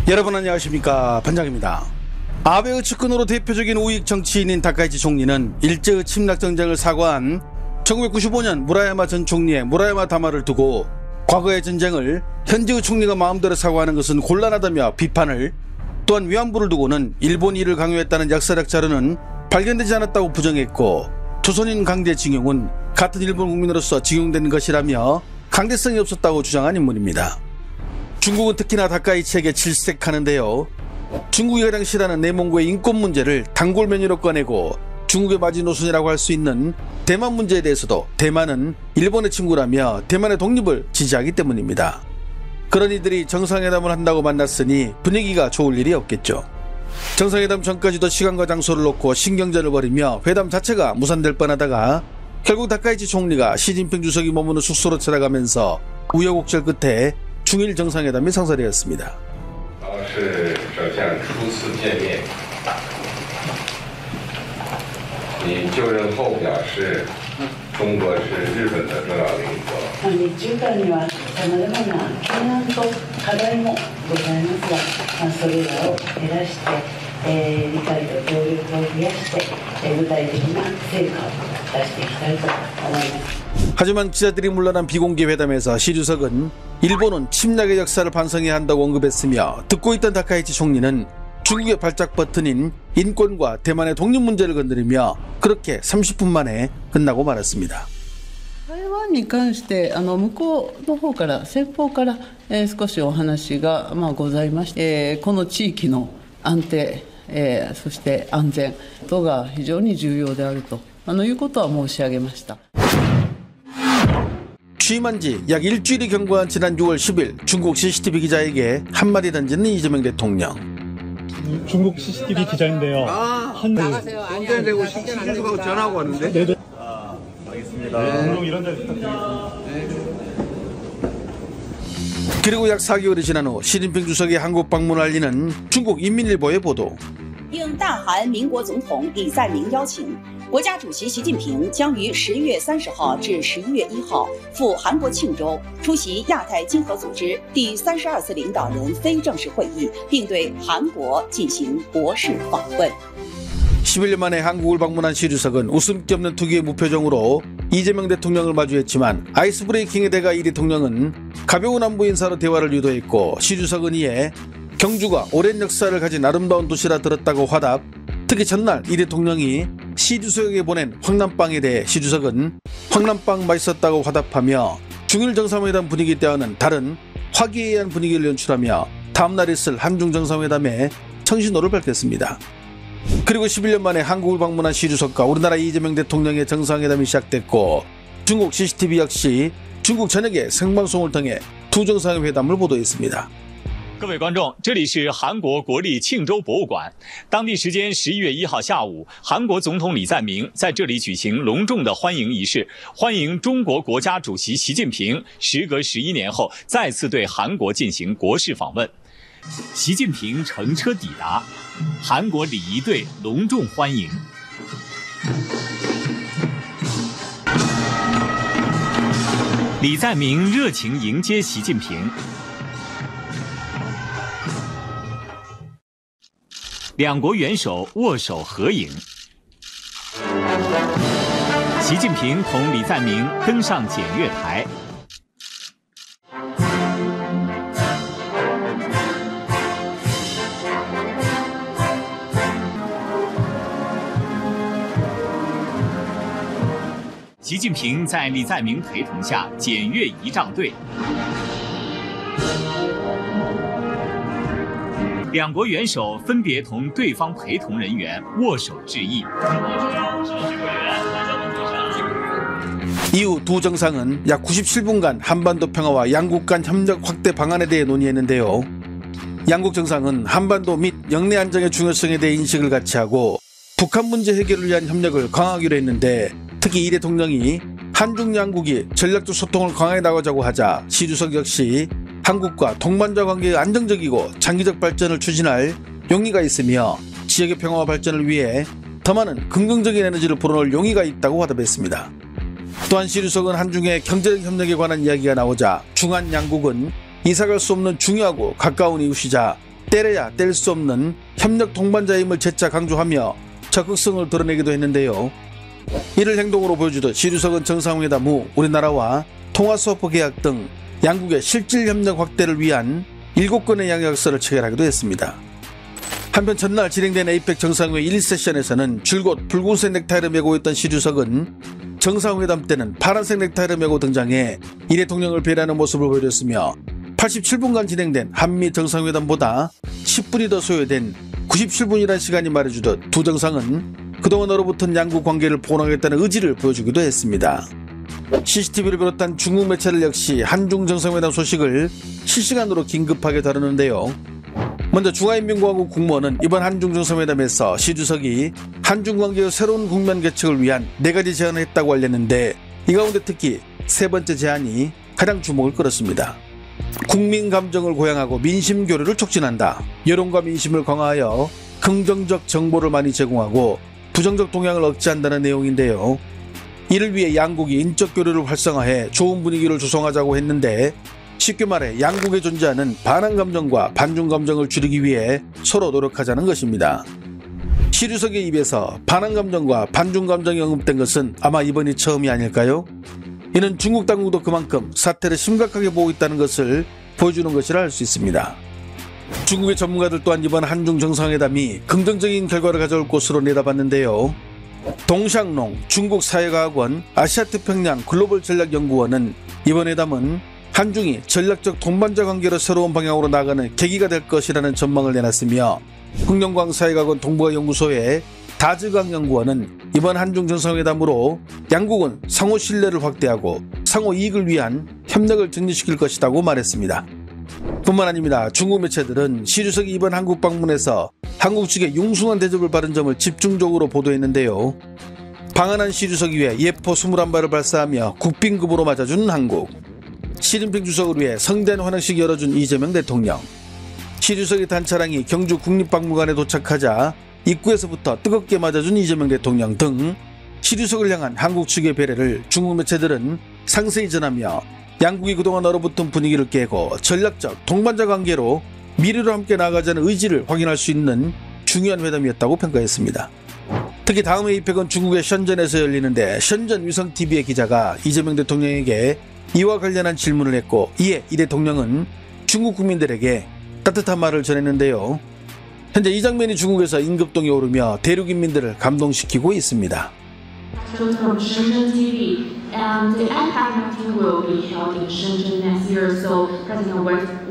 여러분 안녕하십니까, 반장입니다. 아베의 측근으로 대표적인 우익 정치인인 다카이치 총리는 일제의 침략전쟁을 사과한 1995년 무라야마 전 총리의 무라야마 담화를 두고 과거의 전쟁을 현재의 총리가 마음대로 사과하는 것은 곤란하다며 비판을, 또한 위안부를 두고는 일본이 이를 강요했다는 역사적 자료는 발견되지 않았다고 부정했고, 조선인 강제징용은 같은 일본 국민으로서 징용된 것이라며 강제성이 없었다고 주장한 인물입니다. 중국은 특히나 다카이치에게 질색하는데요. 중국이 가장 싫어하는 내몽고의 인권 문제를 단골 메뉴로 꺼내고 중국의 마지노선이라고 할 수 있는 대만 문제에 대해서도 대만은 일본의 친구라며 대만의 독립을 지지하기 때문입니다. 그런 이들이 정상회담을 한다고 만났으니 분위기가 좋을 일이 없겠죠. 정상회담 전까지도 시간과 장소를 놓고 신경전을 벌이며 회담 자체가 무산될 뻔하다가 결국 다카이치 총리가 시진핑 주석이 머무는 숙소로 찾아가면서 우여곡절 끝에 중일 정상회담이 성사되었습니다. 하지만 기자들이 물러난 비공개 회담에서 시 주석은 일본은 침략의 역사를 반성해야 한다고 언급했으며, 듣고 있던 다카이치 총리는 중국의 발작 버튼인 인권과 대만의 독립 문제를 건드리며 그렇게 30분 만에 끝나고 말았습니다. 台湾に関して向こうの方から先方から少しお話がございまして、この地域の安定、そして安全等が非常に重要であるということは申し上げました。 취임한 지 약 일주일이 경과한 지난 6월 10일 중국 CCTV 기자에게 한마디 던지는 이재명 대통령. 중국 CCTV 기자인데요. 나가세요. 안녕하세요. 신주하고 전화하고 왔는데. 네네. 알겠습니다. 종종 이런 데 부탁드리겠습니다. 그리고 약 4개월이 지난 후 시진핑 주석의 한국 방문을 알리는 중국 인민일보의 보도. 应大韩民国总统李在明邀请，国家主席习近平将于10月30号至11月1号赴韩国庆州出席亚太经合组织第32次领导人非正式会议，并对韩国进行国事访问。 11년 만에 한국을 방문한 시 주석은 웃음기 없는 특유의 무표정으로 이재명 대통령을 마주했지만 아이스 브레이킹의 대가 이 대통령은 가벼운 안보 인사로 대화를 유도했고, 시 주석은 이에 경주가 오랜 역사를 가진 아름다운 도시라 들었다고 화답. 특히 전날 이 대통령이 시 주석에게 보낸 황남빵에 대해 시 주석은 황남빵 맛있었다고 화답하며 중일 정상회담 분위기 때와는 다른 화기애애한 분위기를 연출하며 다음날 있을 한중 정상회담에 청신호를 밝혔습니다. 그리고 11년 만에 한국을 방문한 시 주석과 우리나라 이재명 대통령의 정상회담이 시작됐고, 중국 CCTV 역시 중국 전역의 생방송을 통해 두 정상의 회담을 보도했습니다. 各位观众，这里是韩国国立庆州博物馆。当地时间11月1号下午，韩国总统李在明在这里举行隆重的欢迎仪式，欢迎中国国家主席习近平时隔11年后再次对韩国进行国事访问。习近平乘车抵达，韩国礼仪队隆重欢迎。李在明热情迎接习近平。 两国元首握手合影，习近平同李在明登上检阅台。习近平在李在明陪同下检阅仪仗队。 两国元首分别同对方陪同人员握手致意。 이후 두 정상은 약 97분간 한반도 평화와 양국 간 협력 확대 방안에 대해 논의했는데요. 양국 정상은 한반도 및 영내 안정의 중요성에 대해 인식을 같이 하고 북한 문제 해결을 위한 협력을 강화하기로 했는데, 특히 이 대통령이 한중 양국이 전략적 소통을 강화해 나가자고 하자 시 주석 역시 한국과 동반자 관계의 안정적이고 장기적 발전을 추진할 용의가 있으며 지역의 평화와 발전을 위해 더 많은 긍정적인 에너지를 불어넣을 용의가 있다고 화답했습니다. 또한 시 주석은 한중의 경제적 협력에 관한 이야기가 나오자 중한 양국은 이사갈 수 없는 중요하고 가까운 이웃이자 때려야 뗄 수 없는 협력 동반자임을 재차 강조하며 적극성을 드러내기도 했는데요. 이를 행동으로 보여주듯 시 주석은 정상회담 후 우리나라와 통화수업부 계약 등 양국의 실질 협력 확대를 위한 7건의 양약서를 체결하기도 했습니다. 한편 전날 진행된 에이펙 정상회의 1세션에서는 줄곧 붉은색 넥타이를 메고 있던 시 주석은 정상회담 때는 파란색 넥타이를 메고 등장해 이 대통령을 배려하는 모습을 보여줬으며 87분간 진행된 한미 정상회담보다 10분이 더 소요된 97분이라는 시간이 말해주듯 두 정상은 그동안 얼어붙은 양국 관계를 보완하겠다는 의지를 보여주기도 했습니다. CCTV를 비롯한 중국 매체들 역시 한중 정상회담 소식을 실시간으로 긴급하게 다루는데요. 먼저 중화인민공화국 국무원은 이번 한중 정상회담에서 시 주석이 한중 관계의 새로운 국면 개척을 위한 4가지 제안을 했다고 알렸는데 이 가운데 특히 세 번째 제안이 가장 주목을 끌었습니다. 국민 감정을 고양하고 민심 교류를 촉진한다. 여론과 민심을 강화하여 긍정적 정보를 많이 제공하고 부정적 동향을 억제한다는 내용인데요. 이를 위해 양국이 인적 교류를 활성화해 좋은 분위기를 조성하자고 했는데 쉽게 말해 양국에 존재하는 반한 감정과 반중 감정을 줄이기 위해 서로 노력하자는 것입니다. 시 주석의 입에서 반한 감정과 반중 감정이 언급된 것은 아마 이번이 처음이 아닐까요? 이는 중국 당국도 그만큼 사태를 심각하게 보고 있다는 것을 보여주는 것이라 할 수 있습니다. 중국의 전문가들 또한 이번 한중 정상회담이 긍정적인 결과를 가져올 것으로 내다봤는데요. 동샹농 중국사회과학원 아시아태평양 글로벌 전략연구원은 이번 회담은 한중이 전략적 동반자 관계로 새로운 방향으로 나가는 계기가 될 것이라는 전망을 내놨으며 흥룡광 사회과학원 동북아연구소의 다즈강 연구원은 이번 한중 정상회담으로 양국은 상호 신뢰를 확대하고 상호 이익을 위한 협력을 증진시킬 것이라고 말했습니다. 뿐만 아닙니다. 중국 매체들은 시 주석이 이번 한국 방문에서 한국 측에 융숭한 대접을 받은 점을 집중적으로 보도했는데요. 방한한 시 주석이 위해 예포 21발을 발사하며 국빈급으로 맞아준 한국, 시진핑 주석을 위해 성대한 환영식 열어준 이재명 대통령, 시 주석의 단차량이 경주 국립박물관에 도착하자 입구에서부터 뜨겁게 맞아준 이재명 대통령 등 시 주석을 향한 한국 측의 배려를 중국 매체들은 상세히 전하며 양국이 그동안 얼어붙은 분위기를 깨고 전략적 동반자 관계로 미래로 함께 나아가자는 의지를 확인할 수 있는 중요한 회담이었다고 평가했습니다. 특히 다음 에이펙은 중국의 션전에서 열리는데 션전 위성TV의 기자가 이재명 대통령에게 이와 관련한 질문을 했고 이에 이 대통령은 중국 국민들에게 따뜻한 말을 전했는데요. 현재 이 장면이 중국에서 임급동에 오르며 대륙 인민들을 감동시키고 있습니다. From Shenzhen TV, and the APEC meeting will be held in Shenzhen next year. So, President,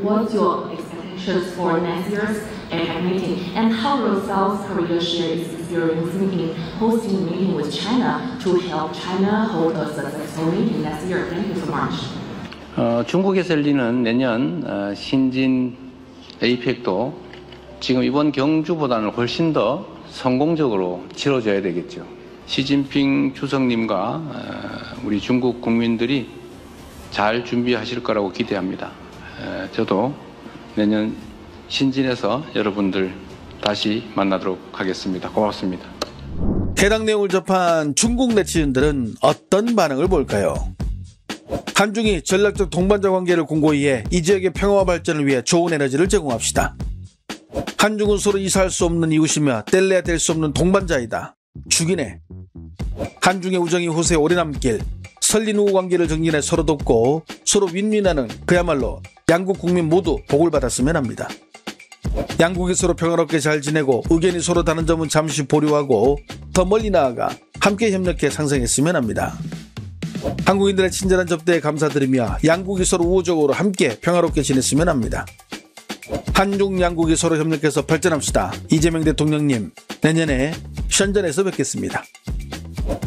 what's your expectations for next year's APEC meeting, and how will South Korea share its experience in hosting a meeting with China to help China hold a successful meeting next year? Thank you so much. 중국에서 열리는 내년 신진 에이펙도 지금 이번 경주보다는 훨씬 더 성공적으로 치러져야 되겠죠. 시진핑 주석님과 우리 중국 국민들이 잘 준비하실 거라고 기대합니다. 저도 내년 신진에서 여러분들 다시 만나도록 하겠습니다. 고맙습니다. 해당 내용을 접한 중국 네티즌들은 어떤 반응을 볼까요? 한중이 전략적 동반자 관계를 공고히 해 이 지역의 평화와 발전을 위해 좋은 에너지를 제공합시다. 한중은 서로 이사할 수 없는 이웃이며 뗄래야 뗄 수 없는 동반자이다. 죽이네. 한중의 우정이 후세에 오래 남길, 설린 후 관계를 정진해 서로 돕고 서로 윈윈하는 그야말로 양국 국민 모두 복을 받았으면 합니다. 양국이 서로 평화롭게 잘 지내고 의견이 서로 다른 점은 잠시 보류하고 더 멀리 나아가 함께 협력해 상생했으면 합니다. 한국인들의 친절한 접대에 감사드리며 양국이 서로 우호적으로 함께 평화롭게 지냈으면 합니다. 한중 양국이 서로 협력해서 발전합시다. 이재명 대통령님, 내년에 션전에서 뵙겠습니다.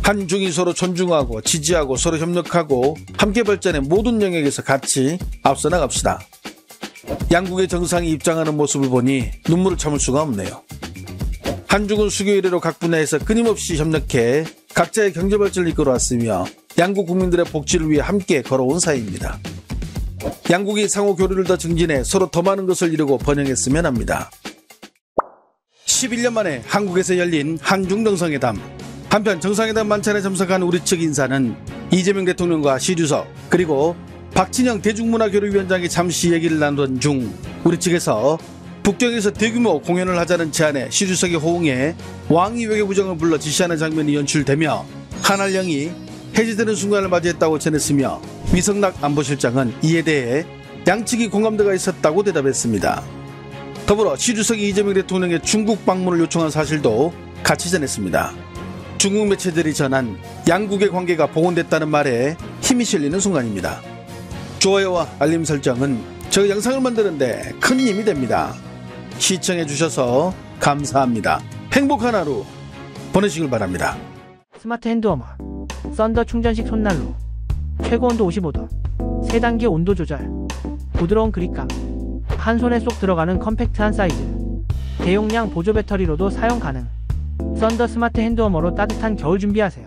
한중이 서로 존중하고 지지하고 서로 협력하고 함께 발전해 모든 영역에서 같이 앞서 나갑시다. 양국의 정상이 입장하는 모습을 보니 눈물을 참을 수가 없네요. 한중은 수교 이래로 각 분야에서 끊임없이 협력해 각자의 경제 발전을 이끌어왔으며 양국 국민들의 복지를 위해 함께 걸어온 사이입니다. 양국이 상호 교류를 더 증진해 서로 더 많은 것을 이루고 번영했으면 합니다. 11년 만에 한국에서 열린 한중 정상회담. 한편 정상회담 만찬에 참석한 우리 측 인사는 이재명 대통령과 시 주석 그리고 박진영 대중문화교류위원장이 잠시 얘기를 나누던 중 우리 측에서 북경에서 대규모 공연을 하자는 제안에 시 주석이 호응해 왕이 외교부장을 불러 지시하는 장면이 연출되며 한알령이 해제되는 순간을 맞이했다고 전했으며 위성락 안보실장은 이에 대해 양측이 공감대가 있었다고 대답했습니다. 더불어 시 주석이 이재명 대통령의 중국 방문을 요청한 사실도 같이 전했습니다. 중국 매체들이 전한 양국의 관계가 복원됐다는 말에 힘이 실리는 순간입니다. 좋아요와 알림 설정은 저 영상을 만드는데 큰 힘이 됩니다. 시청해주셔서 감사합니다. 행복한 하루 보내시길 바랍니다. 스마트 핸드워머 썬더 충전식 손난로 최고 온도 55도 3단계 온도 조절 부드러운 그립감 한 손에 쏙 들어가는 컴팩트한 사이즈 대용량 보조 배터리로도 사용 가능 썬더 스마트 핸드워머로 따뜻한 겨울 준비하세요.